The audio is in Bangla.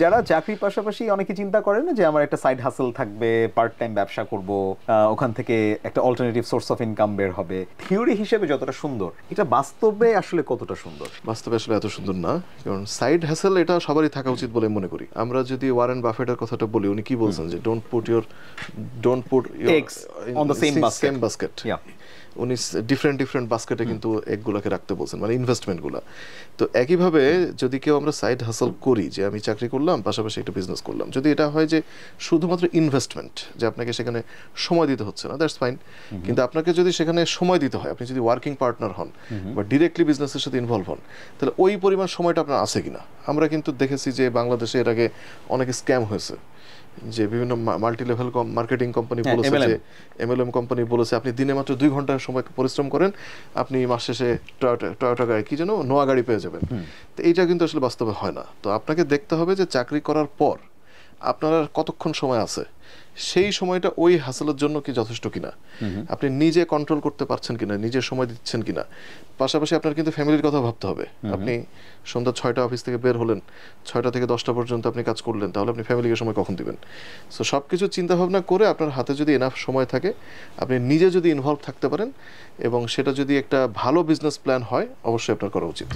যারা চাকরির পাশাপাশি অনেকে চিন্তা করে না যে আমার একটা সাইড হাসেল থাকবে, পার্ট টাইম ব্যবসা করব, ওখান থেকে একটা অল্টারনেটিভ সোর্স অফ ইনকাম বের হবে, থিওরি হিসেবে যতটা সুন্দর, এটা বাস্তবে আসলে কতটা সুন্দর? বাস্তবে আসলে এত সুন্দর না, কারণ সাইড হ্যাসেল এটা সবারই থাকা উচিত বলে মনে করি। আমরা যদি ওয়ারেন বাফেটের কথাটা বলি, উনি কি বলছেন যে don't put Eggs on the same basket. Yeah. উনি ডিফারেন্ট বাস্কেটে কিন্তু এগুলোকে রাখতে বলছেন, মানে ইনভেস্টমেন্টগুলো। তো একইভাবে যদি কেউ আমরা সাইড হাসল করি, যে আমি চাকরি করলাম পাশাপাশি একটা বিজনেস করলাম, যদি এটা হয় যে শুধুমাত্র ইনভেস্টমেন্ট, যে আপনাকে সেখানে সময় দিতে হচ্ছে না, দ্যাটস ফাইন। কিন্তু আপনাকে যদি সেখানে সময় দিতে হয়, আপনি যদি ওয়ার্কিং পার্টনার হন বা ডিরেক্টলি বিজনেসের সাথে ইনভলভ হন, তাহলে ওই পরিমাণ সময়টা আপনার আছে কিনা। আমরা কিন্তু দেখেছি যে বাংলাদেশে এর আগে অনেক স্ক্যাম হয়েছে, যে বিভিন্ন মাল্টি লেভেল মার্কেটিং কোম্পানি বলেছে, যে MLM কোম্পানি বলেছে আপনি দিনে মাত্র 2 ঘন্টা সময় পরিশ্রম করেন, আপনি মাস শেষে টয়োটা গাড়ি, কি যেন, নোয়া গাড়ি পেয়ে যাবেন। তো এইটা কিন্তু আসলে বাস্তবে হয় না। তো আপনাকে দেখতে হবে যে চাকরি করার পর আপনার আর কতক্ষণ সময় আছে, সেই সময়টা ওই হাসলের জন্য কি যথেষ্ট কিনা, আপনি নিজে কন্ট্রোল করতে পারছেন কিনা, নিজে সময় দিচ্ছেন কিনা। পাশাপাশি আপনার কিন্তু ফ্যামিলির কথা ভাবতে হবে। আপনি সন্ধ্যা 6টা অফিস থেকে বের হলেন, 6টা থেকে 10টা পর্যন্ত আপনি কাজ করলেন, তাহলে আপনি ফ্যামিলিকে সময় কখন দিবেন? সো সব কিছু চিন্তা ভাবনা করে আপনার হাতে যদি এনাফ সময় থাকে, আপনি নিজে যদি ইনভলভ থাকতে পারেন এবং সেটা যদি একটা ভালো বিজনেস প্ল্যান হয়, অবশ্যই আপনার করা উচিত।